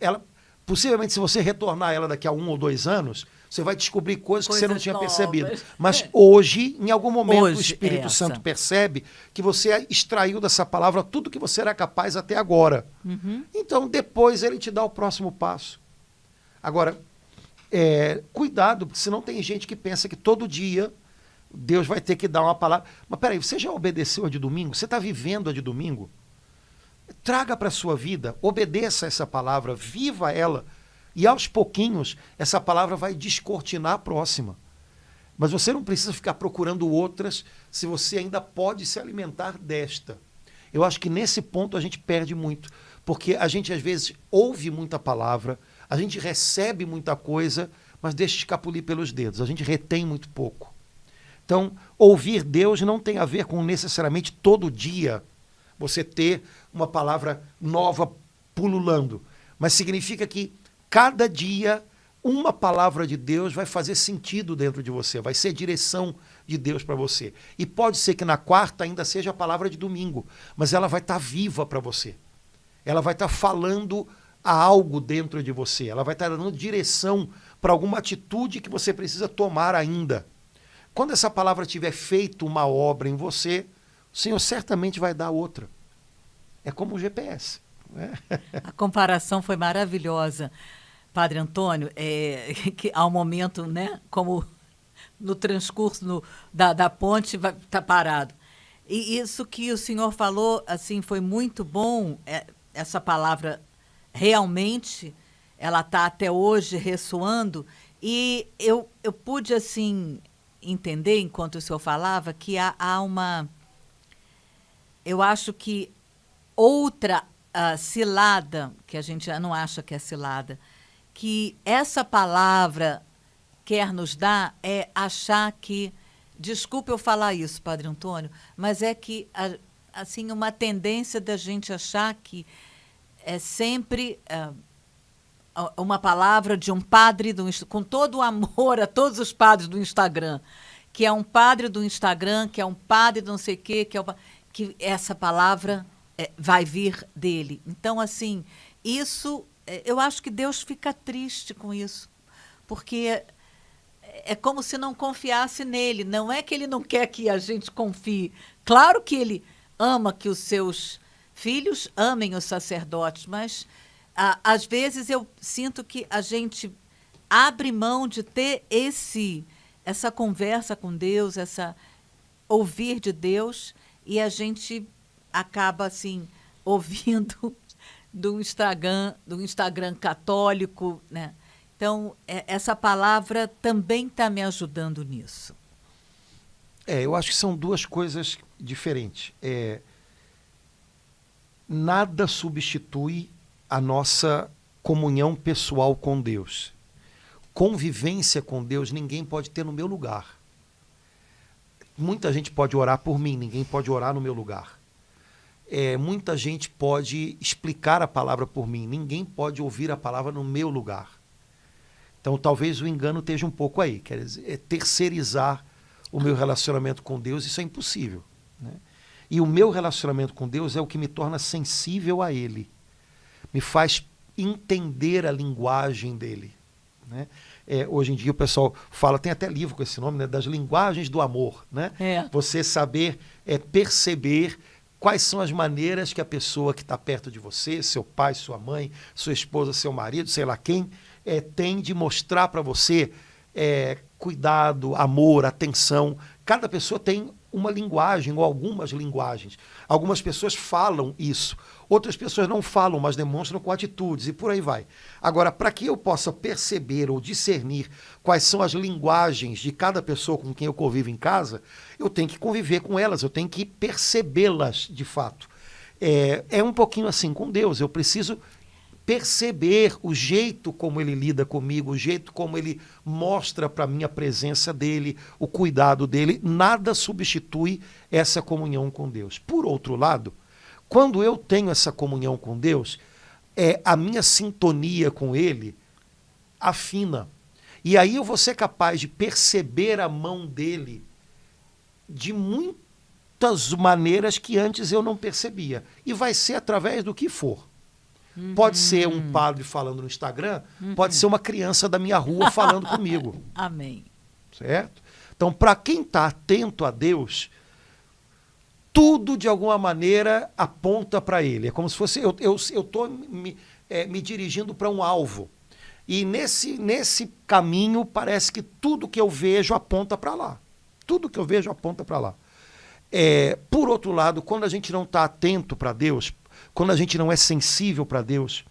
possivelmente, se você retornar ela daqui a 1 ou 2 anos, você vai descobrir coisas que você não tinha novas. percebido. Mas hoje, em algum momento, Hoje, o Espírito essa. Santo percebe que você extraiu dessa palavra tudo que você era capaz até agora. Então, depois ele te dá o próximo passo. Agora, cuidado, porque senão tem gente que pensa que todo dia Deus vai ter que dar uma palavra. Mas peraí, você já obedeceu a de domingo? Você está vivendo a de domingo? Traga para a sua vida, obedeça essa palavra, viva ela. E aos pouquinhos, essa palavra vai descortinar a próxima. Mas você não precisa ficar procurando outras se você ainda pode se alimentar desta. Eu acho que nesse ponto a gente perde muito, porque a gente às vezes ouve muita palavra, a gente recebe muita coisa, mas deixa escapulir pelos dedos, a gente retém muito pouco. Então, ouvir Deus não tem a ver com necessariamente todo dia você ter uma palavra nova pululando, mas significa que cada dia uma palavra de Deus vai fazer sentido dentro de você, vai ser direção de Deus para você. E pode ser que na quarta ainda seja a palavra de domingo, mas ela vai estar viva para você. Ela vai estar falando a algo dentro de você, ela vai estar dando direção para alguma atitude que você precisa tomar ainda. Quando essa palavra tiver feito uma obra em você, o Senhor certamente vai dar outra. É como o GPS. Né? A comparação foi maravilhosa, Padre Antônio, que ao momento, né, como no transcurso da ponte vai estar parado. E isso que o senhor falou, assim, foi muito bom, essa palavra realmente, ela está até hoje ressoando, e eu pude, assim, entender, enquanto o senhor falava, que há uma... Eu acho que outra cilada, que a gente já não acha que é cilada, que essa palavra quer nos dar é achar que, desculpe eu falar isso, Padre Antônio, mas é que, assim, uma tendência da gente achar que é sempre uma palavra de um padre, com todo o amor a todos os padres do Instagram, que é um padre do Instagram, que é um padre do não sei o quê, que essa palavra vai vir dele. Então, assim, isso, eu acho que Deus fica triste com isso, porque é como se não confiasse nele. Não é que ele não quer que a gente confie. Claro que ele ama que os seus filhos amem os sacerdotes, mas às vezes eu sinto que a gente abre mão de ter essa conversa com Deus, ouvir de Deus, e a gente acaba, assim, ouvindo do Instagram católico, né? Então, essa palavra também está me ajudando nisso. Eu acho que são duas coisas diferentes. Nada substitui a nossa comunhão pessoal com Deus. Convivência com Deus ninguém pode ter no meu lugar. Muita gente pode orar por mim, ninguém pode orar no meu lugar. Muita gente pode explicar a palavra por mim, ninguém pode ouvir a palavra no meu lugar. Então, talvez o engano esteja um pouco aí. Quer dizer, terceirizar o meu relacionamento com Deus, isso é impossível. Né? E o meu relacionamento com Deus é o que me torna sensível a Ele. Me faz entender a linguagem dEle. Né? Hoje em dia o pessoal fala, tem até livro com esse nome, né, das linguagens do amor. Né? Você saber perceber quais são as maneiras que a pessoa que está perto de você, seu pai, sua mãe, sua esposa, seu marido, sei lá quem, tem de mostrar para você cuidado, amor, atenção. Cada pessoa tem uma linguagem ou algumas linguagens. Algumas pessoas falam isso, outras pessoas não falam, mas demonstram com atitudes e por aí vai. Agora, para que eu possa perceber ou discernir quais são as linguagens de cada pessoa com quem eu convivo em casa, eu tenho que conviver com elas, eu tenho que percebê-las de fato. É um pouquinho assim com Deus, eu preciso perceber o jeito como ele lida comigo, o jeito como ele mostra para mim a presença dele, o cuidado dele. Nada substitui essa comunhão com Deus. Por outro lado, quando eu tenho essa comunhão com Deus, a minha sintonia com ele afina. E aí eu vou ser capaz de perceber a mão dele de muitas maneiras que antes eu não percebia. E vai ser através do que for. Pode ser um padre falando no Instagram, pode ser uma criança da minha rua falando comigo. Amém. Certo? Então, para quem está atento a Deus, tudo de alguma maneira aponta para Ele. É como se fosse eu estou me dirigindo para um alvo. E nesse caminho parece que tudo que eu vejo aponta para lá. Tudo que eu vejo aponta para lá. Por outro lado, quando a gente não está atento para Deus, quando a gente não é sensível para Deus,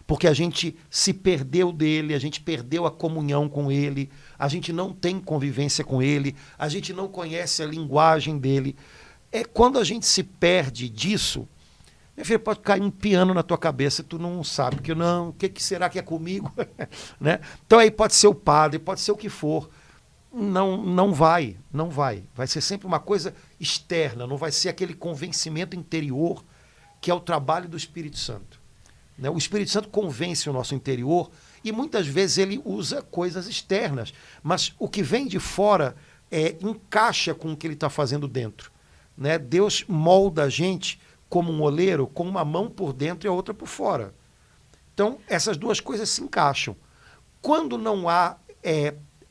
porque a gente se perdeu dele, a gente perdeu a comunhão com ele, a gente não tem convivência com ele, a gente não conhece a linguagem dele. Quando a gente se perde disso, meu filho, pode cair um piano na tua cabeça, tu não sabe, que não, o que será que é comigo? Né? Então aí pode ser o padre, pode ser o que for. Não vai. Vai ser sempre uma coisa externa, não vai ser aquele convencimento interior que é o trabalho do Espírito Santo. Né? O Espírito Santo convence o nosso interior e muitas vezes ele usa coisas externas, mas o que vem de fora encaixa com o que ele está fazendo dentro. Né? Deus molda a gente como um oleiro, com uma mão por dentro e a outra por fora. Então, essas duas coisas se encaixam. Quando não há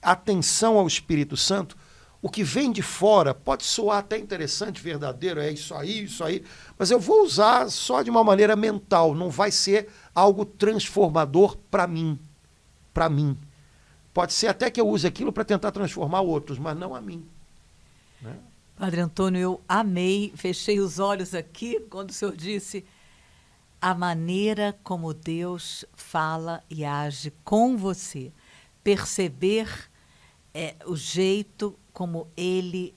atenção ao Espírito Santo, o que vem de fora pode soar até interessante, verdadeiro, isso aí, mas eu vou usar só de uma maneira mental, não vai ser algo transformador para mim. Pode ser até que eu use aquilo para tentar transformar outros, mas não a mim. Né? Padre Antônio, eu amei, fechei os olhos aqui quando o senhor disse a maneira como Deus fala e age com você. Perceber o jeito como ele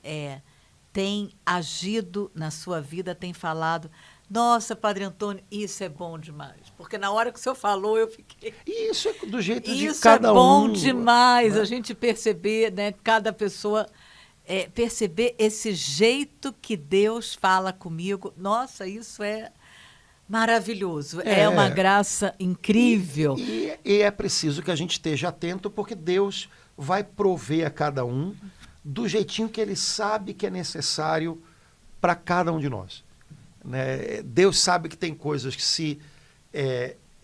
tem agido na sua vida, tem falado. Nossa, Padre Antônio, isso é bom demais. Porque na hora que o senhor falou, eu fiquei... Isso é do jeito de isso cada um. Isso é bom demais, né? A gente perceber, né, cada pessoa... perceber esse jeito que Deus fala comigo. Nossa, isso é maravilhoso. É uma graça incrível. E é preciso que a gente esteja atento, porque Deus vai prover a cada um do jeitinho que ele sabe que é necessário para cada um de nós. Né? Deus sabe que tem coisas que se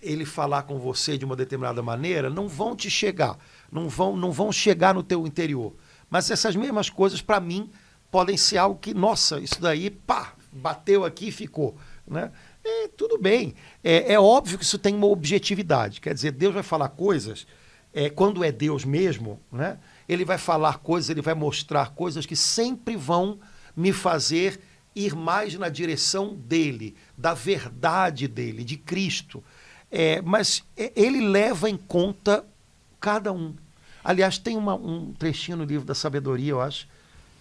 ele falar com você de uma determinada maneira, não vão te chegar, não vão chegar no teu interior. Mas essas mesmas coisas, para mim, podem ser algo que, nossa, isso daí, pá, bateu aqui e ficou. Né? Tudo bem. É óbvio que isso tem uma objetividade. Quer dizer, Deus vai falar coisas, quando é Deus mesmo, né? Ele vai falar coisas, ele vai mostrar coisas que sempre vão me fazer ir mais na direção dele, da verdade dele, de Cristo. Mas ele leva em conta cada um. Aliás, tem um trechinho no livro da Sabedoria, eu acho,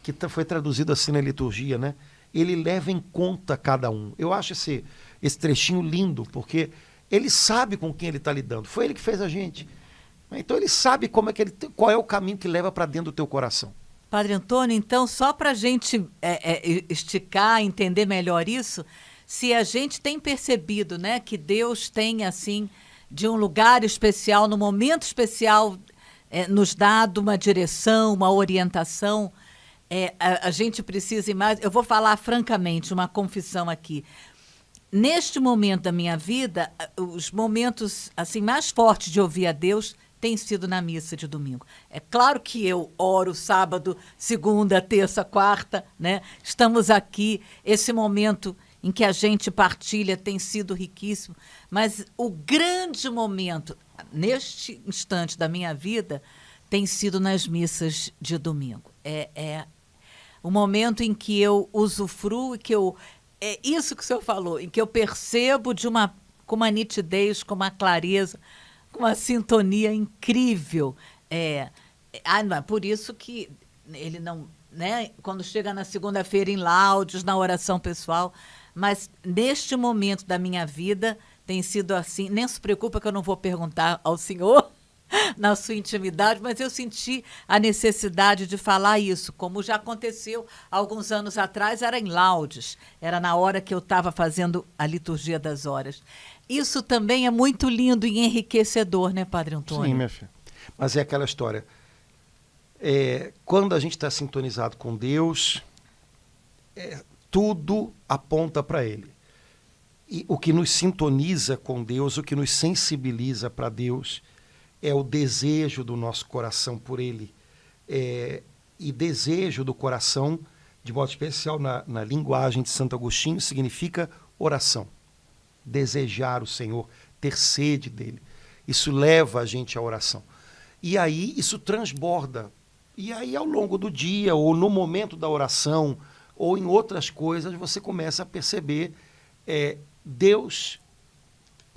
que foi traduzido assim na liturgia, né? Ele leva em conta cada um. Eu acho esse trechinho lindo, porque ele sabe com quem ele está lidando. Foi ele que fez a gente. Então ele sabe qual é o caminho que leva para dentro do teu coração. Padre Antônio, então, só para a gente esticar, entender melhor isso, se a gente tem percebido, né, que Deus tem, assim, de um lugar especial, no momento especial, nos dado uma direção, uma orientação, a gente precisa ir mais. Eu vou falar francamente, uma confissão aqui. Neste momento da minha vida, os momentos assim mais fortes de ouvir a Deus têm sido na missa de domingo. É claro que eu oro sábado, segunda, terça, quarta, né? Estamos aqui, esse momento em que a gente partilha tem sido riquíssimo, mas o grande momento, neste instante da minha vida, tem sido nas missas de domingo. O momento em que eu usufruo e que eu... É isso que o senhor falou, em que eu percebo com uma nitidez, com uma clareza, com uma sintonia incrível. Por isso que ele não... Né, quando chega na segunda-feira em laudes, na oração pessoal, mas neste momento da minha vida tem sido assim. Nem se preocupa que eu não vou perguntar ao senhor na sua intimidade, mas eu senti a necessidade de falar isso, como já aconteceu alguns anos atrás, era em laudes, era na hora que eu estava fazendo a liturgia das horas. Isso também é muito lindo e enriquecedor, né, Padre Antônio? Sim, minha filha. Mas é aquela história. Quando a gente está sintonizado com Deus, tudo aponta para Ele. E o que nos sintoniza com Deus, o que nos sensibiliza para Deus, é o desejo do nosso coração por Ele. E desejo do coração, de modo especial na linguagem de Santo Agostinho, significa oração. Desejar o Senhor, ter sede dEle. Isso leva a gente à oração. E aí isso transborda. E aí ao longo do dia, ou no momento da oração, ou em outras coisas, você começa a perceber Deus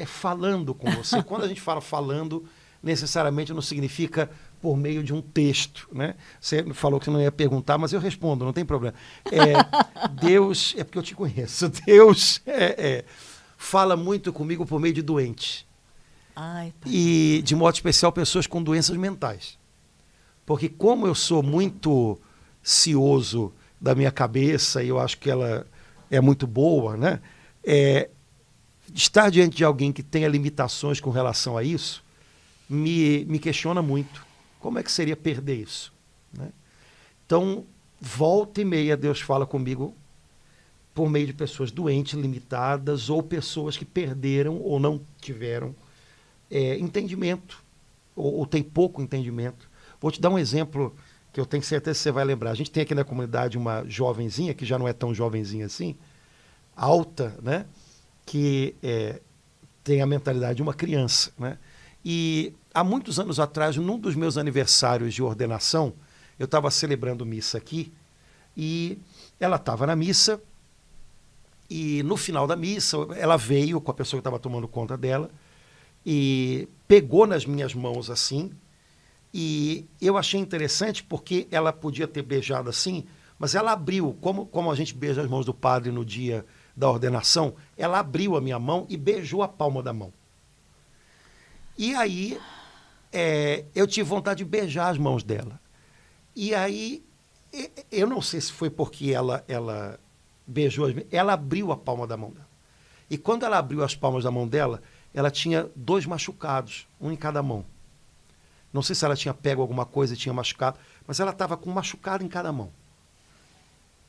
falando com você. Quando a gente fala falando, necessariamente não significa por meio de um texto, né? Você falou que você não ia perguntar, mas eu respondo, não tem problema. Deus, é porque eu te conheço, Deus fala muito comigo por meio de doentes. Ai, E, de modo especial, pessoas com doenças mentais. Porque como eu sou muito cioso da minha cabeça, e eu acho que ela é muito boa, né? Estar diante de alguém que tenha limitações com relação a isso, me questiona muito. Como é que seria perder isso? Né? Então, volta e meia, Deus fala comigo por meio de pessoas doentes, limitadas, ou pessoas que perderam ou não tiveram entendimento, ou tem pouco entendimento. Vou te dar um exemplo que eu tenho certeza que você vai lembrar. A gente tem aqui na comunidade uma jovenzinha, que já não é tão jovenzinha assim, alta, né? Que tem a mentalidade de uma criança, né? E há muitos anos atrás, num dos meus aniversários de ordenação, eu estava celebrando missa aqui, e ela estava na missa, e no final da missa, ela veio com a pessoa que estava tomando conta dela, e pegou nas minhas mãos assim, e eu achei interessante porque ela podia ter beijado assim, mas ela abriu, como a gente beija as mãos do padre no dia da ordenação, ela abriu a minha mão e beijou a palma da mão. E aí eu tive vontade de beijar as mãos dela. E aí, eu não sei se foi porque ela beijou, ela abriu a palma da mão dela. E quando ela abriu as palmas da mão dela, ela tinha 2 machucados, um em cada mão. Não sei se ela tinha pego alguma coisa e tinha machucado, mas ela estava com um machucado em cada mão.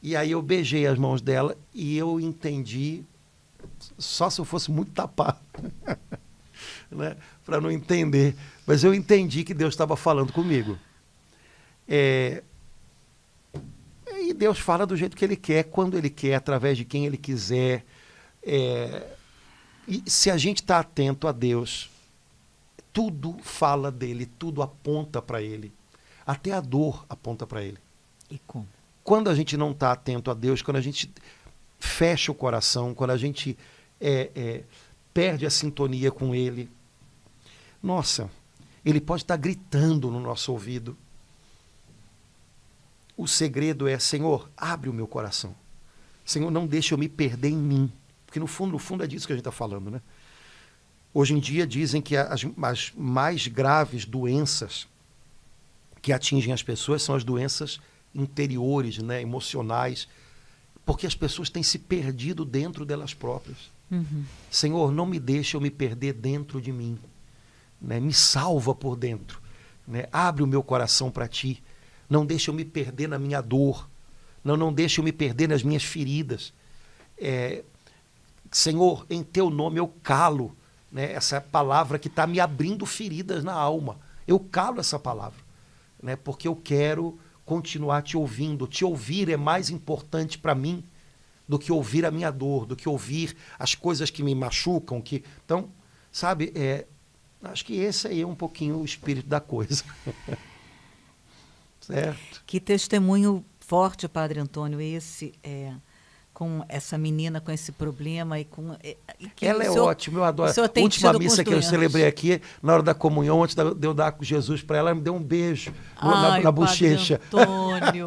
E aí eu beijei as mãos dela e eu entendi, só se eu fosse muito tapado, né, para não entender, mas eu entendi que Deus estava falando comigo. E Deus fala do jeito que Ele quer, quando Ele quer, através de quem Ele quiser. E se a gente está atento a Deus, tudo fala dele, tudo aponta para Ele. Até a dor aponta para Ele. E como? Quando a gente não está atento a Deus, quando a gente fecha o coração, quando a gente perde a sintonia com Ele, nossa, Ele pode estar gritando no nosso ouvido. O segredo é, Senhor, abre o meu coração. Senhor, não deixe eu me perder em mim. Porque no fundo é disso que a gente está falando, né? Hoje em dia dizem que as mais graves doenças que atingem as pessoas são as doenças interiores, né, emocionais, porque as pessoas têm se perdido dentro delas próprias. Uhum. Senhor, não me deixe eu me perder dentro de mim, né? Me salva por dentro, né? Abre o meu coração para Ti, não deixe eu me perder na minha dor, não deixe eu me perder nas minhas feridas. Senhor, em Teu nome eu calo, né, essa palavra que está me abrindo feridas na alma. Eu calo essa palavra, né, porque eu quero continuar te ouvindo. Te ouvir é mais importante para mim do que ouvir a minha dor, do que ouvir as coisas que me machucam. Então, sabe, acho que esse aí é um pouquinho o espírito da coisa. Certo? Que testemunho forte, Padre Antônio, esse com essa menina com esse problema e com ela ótima, eu adoro. A última missa que eu celebrei aqui, na hora da comunhão, antes de eu dar Jesus para ela me deu um beijo na bochecha. Padre Antônio,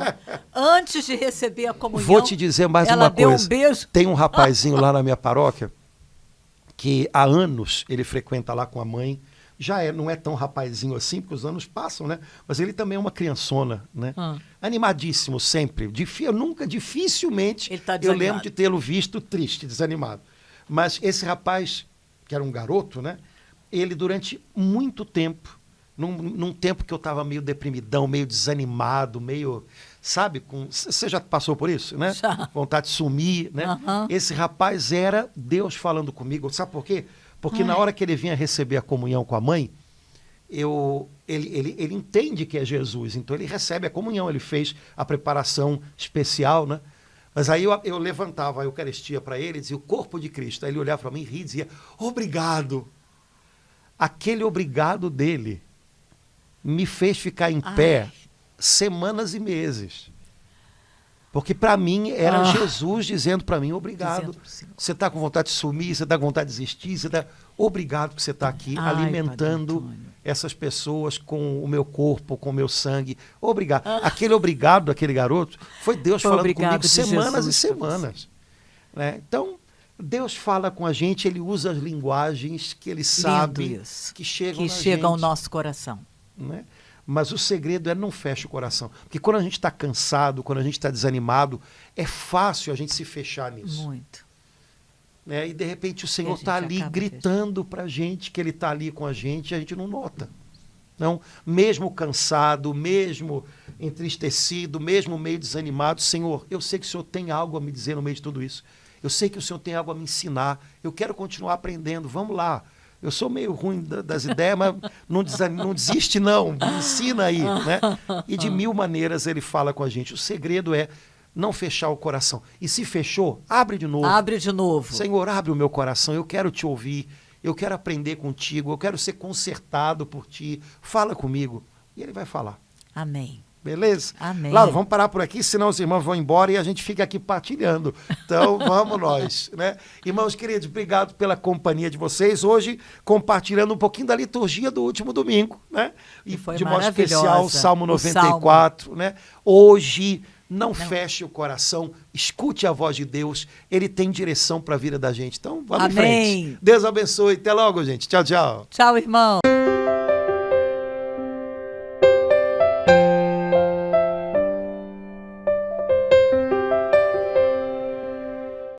antes de receber a comunhão, vou te dizer mais uma coisa. Ela deu um beijo. Tem um rapazinho lá na minha paróquia que há anos ele frequenta lá com a mãe. Já não é tão rapazinho assim, porque os anos passam, né? Mas ele também é uma criançona, né? Animadíssimo sempre. Dificilmente eu lembro de tê-lo visto triste, desanimado. Mas esse rapaz, que era um garoto, né? Ele durante muito tempo, num tempo que eu estava meio deprimidão, meio desanimado, meio, sabe? Você já passou por isso, né? Já. Vontade de sumir, né? Aham. Esse rapaz era Deus falando comigo. Sabe por quê? Porque na hora que ele vinha receber a comunhão com a mãe, ele entende que é Jesus, então ele recebe a comunhão, ele fez a preparação especial, né? Mas aí eu levantava a Eucaristia para ele e dizia, o corpo de Cristo. Aí ele olhava para mim e ria e dizia, obrigado. Aquele obrigado dele me fez ficar em pé semanas e meses. Porque para mim era Jesus dizendo para mim, obrigado. Você está com vontade de sumir, você está com vontade de desistir, obrigado que você está aqui alimentando essas pessoas com o meu corpo, com o meu sangue. Obrigado. Aquele obrigado daquele garoto foi Deus falando comigo semanas e semanas. Né? Então, Deus fala com a gente, ele usa as linguagens que ele sabe que chegam ao nosso coração. Né? Mas o segredo é não feche o coração. Porque quando a gente está cansado, quando a gente está desanimado, é fácil a gente se fechar nisso. Muito. Né? E de repente o Senhor está ali gritando para a gente que Ele está ali com a gente não nota. Não, mesmo cansado, mesmo entristecido, mesmo meio desanimado, Senhor, eu sei que o Senhor tem algo a me dizer no meio de tudo isso. Eu sei que o Senhor tem algo a me ensinar. Eu quero continuar aprendendo. Vamos lá. Eu sou meio ruim das ideias, mas não desiste não, me ensina aí, né? E de mil maneiras ele fala com a gente. O segredo é não fechar o coração. E se fechou, abre de novo. Abre de novo. Senhor, abre o meu coração, eu quero te ouvir, eu quero aprender contigo, eu quero ser consertado por ti. Fala comigo. E ele vai falar. Amém. Beleza? Amém. Laura, vamos parar por aqui, senão os irmãos vão embora e a gente fica aqui partilhando. Então, vamos nós, né? Irmãos queridos, obrigado pela companhia de vocês. Hoje, compartilhando um pouquinho da liturgia do último domingo, né? E foi de modo especial, o maravilhosa. Salmo 94, né? Hoje, não feche o coração, escute a voz de Deus, Ele tem direção para a vida da gente. Então, vamos em frente. Deus abençoe. Até logo, gente. Tchau, tchau. Tchau, irmão.